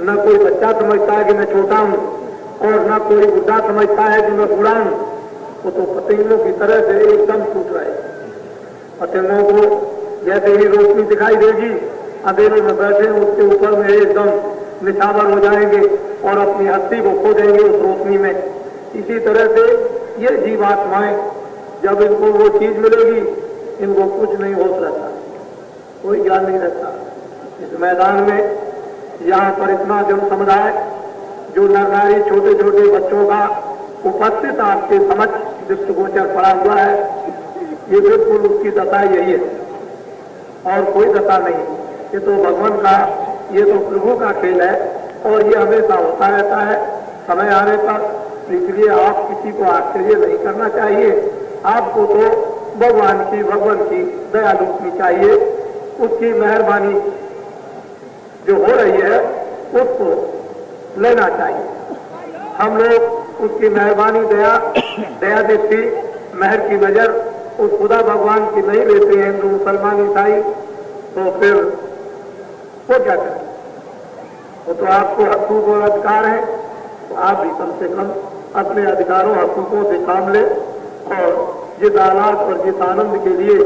न कोई बच्चा समझता है कि मैं छोटा हूं और न कोई बुढ़ा समझता है कि मैं बूढ़ा हूं। वो तो पतंगों की तरह से एकदम छूट रहे। पतंगों को जैसे ही रोशनी दिखाई देगी, अंधेरे में बैठे उसके ऊपर में एकदम निछावर हो जाएंगे और अपनी हस्ती को खो देंगे उस रोशनी में। इसी तरह से ये जीवात्माएं, जब इनको वो चीज मिलेगी, इनको कुछ नहीं होश रहता, कोई ज्ञान नहीं रहता। इस मैदान में यहाँ पर इतना जन समुदाय जो नर नारी छोटे छोटे बच्चों का उपस्थित आपके समझ दृष्टिगोचर पड़ा हुआ है, ये बिल्कुल उसकी दशा यही है और कोई दशा नहीं। ये तो भगवान का, ये तो प्रभु का खेल है और ये हमेशा होता रहता है समय आने पर। इसलिए आप किसी को आश्चर्य नहीं करना चाहिए। आपको तो भगवान की दया लूटनी चाहिए, उसकी मेहरबानी जो हो रही है उसको लेना चाहिए। हम लोग उसकी मेहरबानी दया दृष्टि मेहर की नजर उस खुदा भगवान की नहीं लेते हैं हिंदू मुसलमान ईसाई, तो फिर वो क्या करें? वो तो आपको हकूक और अधिकार है, तो आप भी कम से कम अपने अधिकारों हकूकों से काम ले और जिस आलात और जिस आनंद के लिए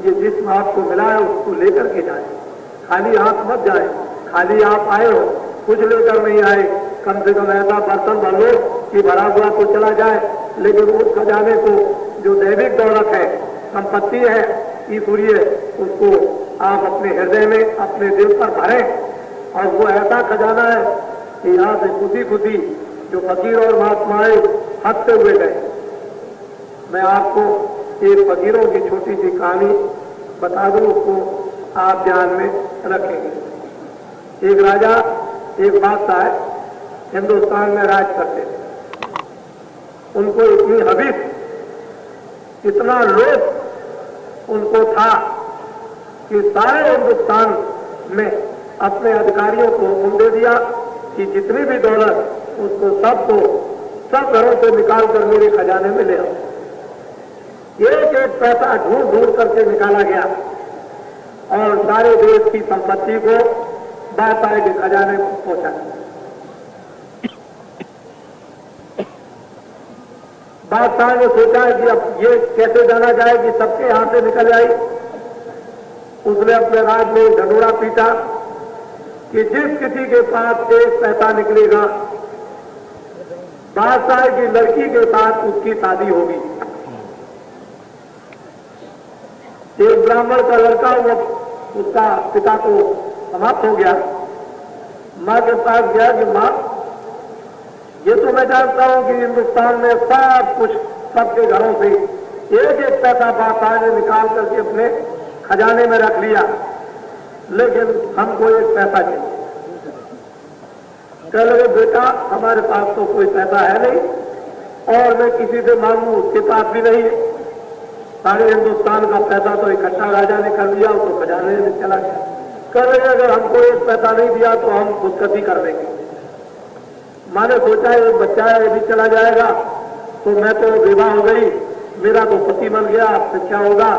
ये जिस्म आपको मिला है उसको लेकर के जाए। खाली हाथ मत जाए। खाली आप आए हो, कुछ लेकर नहीं आए। कम से कम ऐसा बर्तन भर लो कि भरा हुआ तो चला जाए, लेकिन उस खजाने को जो दैविक दौलत है, संपत्ति है ईश्वरीय, उसको आप अपने हृदय में, अपने दिल पर भरें। और वो ऐसा खजाना है कि यहाँ से खुशी खुशी जो फकीर और महात्माएं हंसते हुए गए। मैं आपको एक फकीरों की छोटी सी कहानी बता दूं, उसको आप ध्यान में रखेंगे। एक राजा, एक बादशाह हिंदुस्तान में राज करते थे। उनको इतनी हविस, इतना लोभ उनको था कि सारे हिंदुस्तान में अपने अधिकारियों को हुक्म दे दिया कि जितनी भी दौलत उसको सब घरों से निकाल कर मेरे खजाने में ले आओ। एक एक पैसा ढूंढ ढूंढ करके निकाला गया और सारे देश की संपत्ति को बादशाह के खजाने में पहुंचा। बादशाह ने सोचा कि अब ये कैसे जाना जाए कि सबके यहां से निकल आई। उसने अपने राज में ढंढूरा पीटा कि जिस किसी के पास एक पैसा निकलेगा, बादशाह की लड़की के साथ उसकी शादी होगी। एक ब्राह्मण का लड़का, वो उसका पिता को समाप्त हो गया। मां के पास गया कि मां, ये तो मैं जानता हूं कि हिंदुस्तान में सब कुछ सबके घरों से एक एक पैसा बादशाह ने निकाल करके अपने खजाने में रख लिया, लेकिन हमको एक पैसा चाहिए। कह लगे बेटा, हमारे पास तो कोई पैसा है नहीं और मैं किसी से मांगू उसके पास भी नहीं है। सारे हिंदुस्तान का पैसा तो इकट्ठा राजा ने कर लिया, उसको खजाने में चला गया। कह रहे अगर हमको एक पैसा नहीं दिया तो हम खुदकशी कर देंगे। माँ ने सोचा एक बच्चा है, ये भी चला जाएगा तो मैं तो विवाह हो गई, मेरा तो पति बन गया, अब फिर क्या होगा,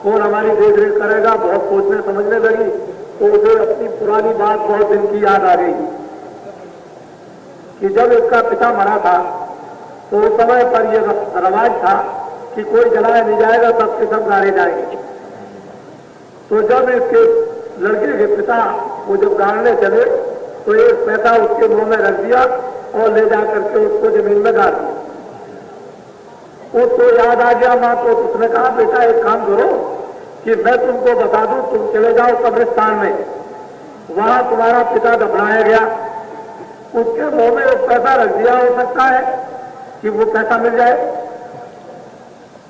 कौन हमारी देख रेख करेगा। बहुत सोचने समझने लगी तो उसे अपनी पुरानी बात बहुत दिन की याद आ गई कि जब इसका पिता मरा था तो उस समय पर यह रवाज था कि कोई जलाया नहीं जाएगा, सबके सब गाड़े जाएंगे। तो जब इसके लड़के के पिता वो जब गाड़ने चले तो एक पैसा उसके मुंह में रख दिया और ले जा करके उसको जमीन में गाड़ दिया। उसको याद आ गया मां को, उसने कहा बेटा एक काम करो कि मैं तुमको बता दूं, तुम चले जाओ कब्रिस्तान में, वहां तुम्हारा पिता दफनाया गया, उसके मुंह में एक पैसा रख दिया, हो सकता है कि वो पैसा मिल जाए।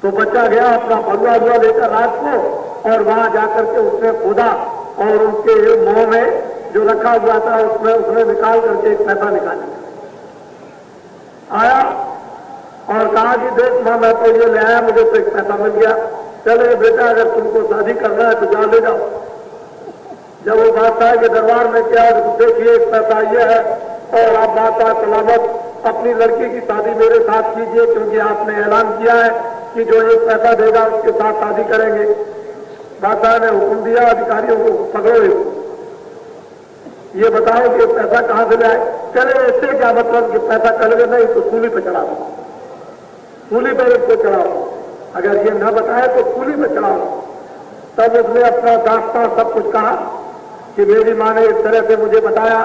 तो बच्चा गया अपना भगवा हुआ लेकर रात को और वहां जाकर के उसने खोदा और उसके मुंह में जो रखा हुआ था उसमें उसने निकाल करके एक पैसा निकाल आया और कहा कि देख मां, मैं तो ये ले आया, मुझे तो एक पैसा मिल गया। चले बेटा, अगर तुमको शादी करना है तो जाओ ले जाओ। जब वो बादशाह के दरबार में क्या, देखिए एक पैसा ये है और आप बादशाह सलामत अपनी लड़की की शादी मेरे साथ कीजिए, क्योंकि आपने ऐलान किया है कि जो एक पैसा देगा उसके साथ शादी करेंगे। बादशाह ने हुक्म दिया अधिकारियों को, पकड़ो ये बताओ कि पैसा कहां से लाए? चले इससे क्या मतलब कि पैसा कल गए नहीं तो सूली पे चढ़ाओ, सूली पर इसको चढ़ाओ। अगर ये न बताए तो सूली पे चढ़ाओ। तब उसने अपना दास्तां सब कुछ कहा कि मेरी माँ ने इस तरह से मुझे बताया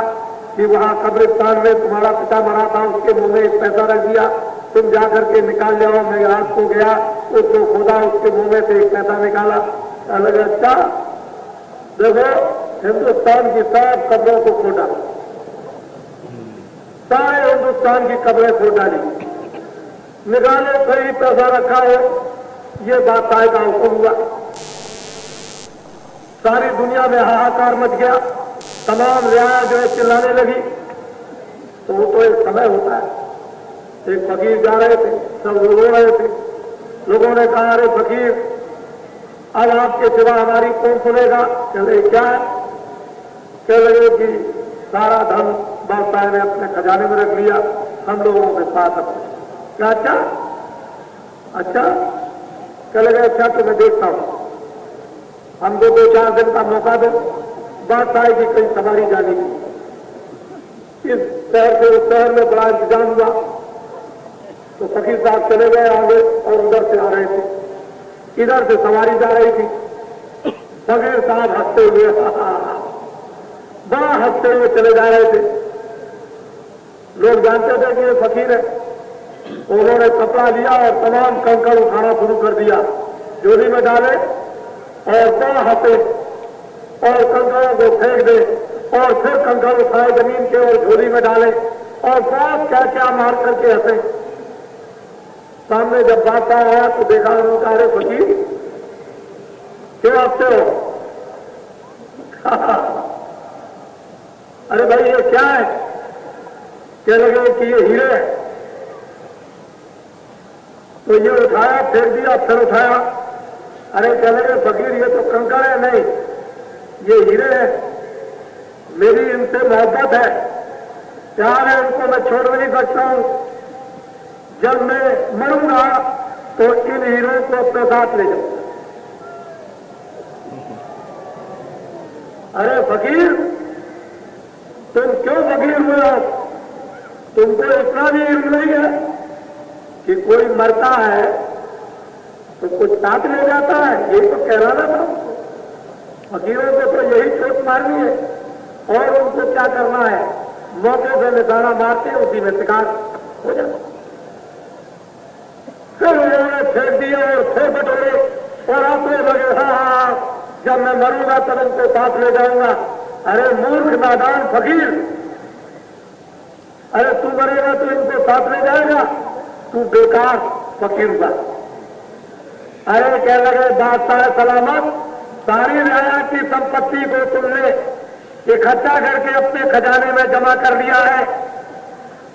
कि वहां कब्रिस्तान में तुम्हारा पिता मरा था, उसके मुंह में एक पैसा रख दिया, तुम जाकर के निकाल जाओ। मैं रात को गया, उसको खोदा, उसके मुंह में से एक पैसा निकाला। अलग अच्छा देखो, हिंदुस्तान की सब कब्रों को खोदा, सारे हिंदुस्तान की कब्रें खोद डाली, निकालो कहीं पैसा रखा हो। ये बात ताय का हुक्म हुआ, सारी दुनिया में हाहाकार मच गया, तमाम रियायत जो है चिल्लाने लगी। तो वो तो एक समय होता है। एक फकीर जा रहे थे, सब लोग रो रहे थे। लोगों ने कहा, अरे फकीर, अब आपके सिवा हमारी कौन सुनेगा? चले क्या है? कह लगे कि सारा धन बादशाह ने अपने खजाने में रख लिया, हम लोगों के साथ अपने। क्या अच्छा? अच्छा कह लगे, अच्छा तो मैं देखता हूं, हमको 2-4 दिन का मौका दो, बादशाह की कहीं सवारी जाने की। इस शहर से उस शहर में बड़ा इंतजाम हुआ। तो फकीर साहब चले गए आगे और उधर से आ रहे थे, इधर से सवारी जा रही थी। फकीर साहब हंसते हुए बड़ा हंसते हुए चले जा रहे थे। लोग जानते थे कि ये फकीर है। उन्होंने कपड़ा लिया और तमाम कंकड़ उठाना शुरू कर दिया, झोली में डाले और बड़ा हंसे और कंकड़ों को फेंक दे और फिर कंकड़ उठाए जमीन के और झोली में डाले और बहुत क्या क्या मार करके हंसे। सामने जब बादशाह आया तो देखा, उन्होंने कहा, अरे फकीर क्यों हंसते हो? अरे भाई ये क्या है? कह लगे कि ये हीरे है। तो ये उठाया, फेंक दिया, फिर उठाया। अरे कह लगे फकीर ये तो कंकड़ है। नहीं, ये हीरे है, मेरी इनसे मोहब्बत है, प्यार है, उनको मैं छोड़ नहीं सकता हूं। जब मैं मरूंगा तो इन हीरों को अपने साथ ले जाऊंगा। अरे फकीर तुम क्यों फकीर हुए हो? तुमको इतना भी इल्म नहीं है कि कोई मरता है तो कुछ साथ ले जाता है? ये तो कहलाना था। फकीरों को तो यही चोट मारनी है और उनको क्या करना है, मौके से निशाना मारते उसी में शिकार हो जाता। फिर उन्होंने फेंक दिया और फिर बटोरे और हंसने लगे, हाँ जब मैं मरूंगा तब उनको साथ ले जाऊंगा। अरे मूर्ख नादान फकीर, अरे तू मरेगा तो इनको साथ ले जाएगा, तू बेकार फकीर हुआ। अरे कह लगे, बादशाह सलामत, सारी रियाया की संपत्ति को तुमने इकट्ठा करके अपने खजाने में जमा कर लिया है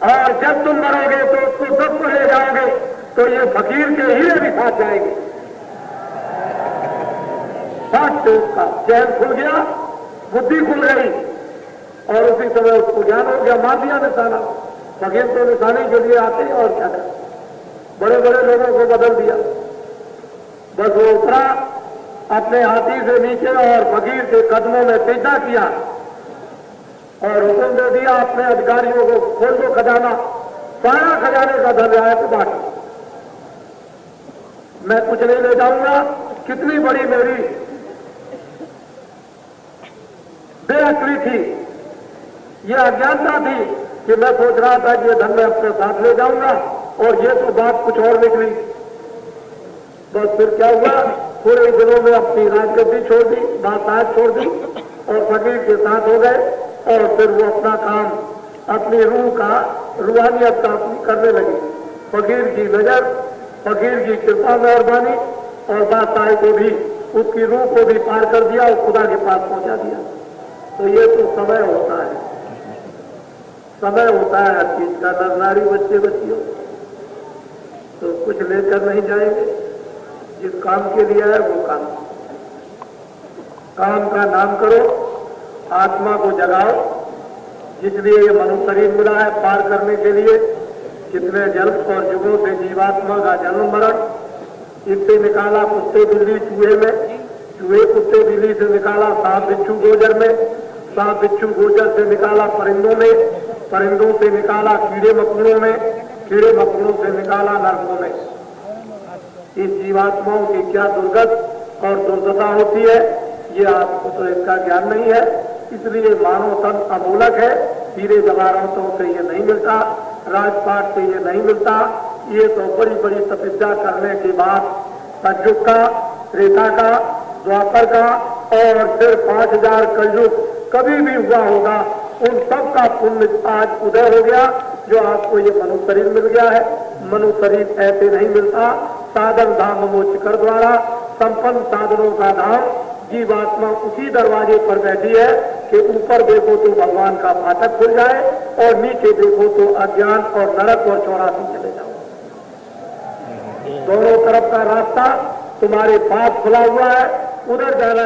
और जब तुम मरोगे तो उसको सबको ले जाओगे, तो ये फकीर के हीरे भी साथ जाएंगे। साथ से उसका चैन खुल गया, बुद्धि खुल गई और उसी समय उसको ज्ञान हो गया, मार दिया निशाना। फकीर तो निशाने के लिए आते हैं और क्या करें, बड़े बड़े लोगों को बदल दिया। बस वो उतरा अपने हाथी से नीचे और फकीर के कदमों में सीधा किया और हुक्म दे दिया अपने अधिकारियों को, खोल दो खजाना, सारा खजाने का धन आया तो बांटो, मैं कुछ नहीं ले जाऊंगा। कितनी बड़ी मेरी बेअक्ली थी, यह अज्ञानता थी कि मैं सोच रहा था कि ये धन मैं अपने साथ ले जाऊंगा और ये तो बात कुछ और निकली। बस फिर क्या हुआ, थोड़े दिनों में अपनी राजगद्दी छोड़ दी, बादशाह छोड़ दी और फकीर के साथ हो गए और फिर वो अपना काम, अपनी रूह का, रूहानियत का करने लगी। फकीर की नजर, फकीर की कृपा मेहरबानी और बादशाह को भी, उसकी रूह को भी पार कर दिया और खुदा के पास पहुंचा दिया। तो ये तो समय होता है, समय होता है हर चीज का। नर नारी बच्चे बच्चियों तो कुछ लेकर नहीं जाएंगे, जिस काम के लिए है वो काम का नाम करो, आत्मा को जगाओ, जिसलिए ये मनुष्य शरीर मिला है पार करने के लिए। कितने जन्म और युगों से जीवात्मा का जन्म मरण, इससे निकाला कुत्ते बिल्ली चूहे में, चूहे कुत्ते बिल्ली से निकाला सांप बिच्छू गोजर में, सांप बिच्छू गोचर से निकाला परिंदों में, परिंदों से निकाला कीड़े मकोड़ों में, कीड़े मकोड़ों से निकाला नरकों में। इस जीवात्माओं की क्या दुर्गत और दुर्दशा होती है, ये आपको तो इसका ज्ञान नहीं है। इसलिए मानव तन अमूलक है, हीरे जवाहरातों से ये नहीं मिलता, राजपाट से ये नहीं मिलता। ये तो बड़ी बड़ी तपस्या करने के बाद सतयुग का, त्रेता का, द्वापर का और फिर 5000 कलयुग कभी भी हुआ होगा, उन सब का पुण्य आज उदय हो गया, जो आपको ये मनुष्य शरीर मिल गया है। मनुष्य शरीर ऐसे नहीं मिलता। साधन धाम मोक्ष कर द्वारा संपन्न साधनों का धाम, जीवात्मा उसी दरवाजे पर बैठी है कि ऊपर देखो तो भगवान का फाटक खुल जाए और नीचे देखो तो अज्ञान और नरक और 84 चले जाओ। दोनों तरफ का रास्ता तुम्हारे पास खुला हुआ है, उधर जाना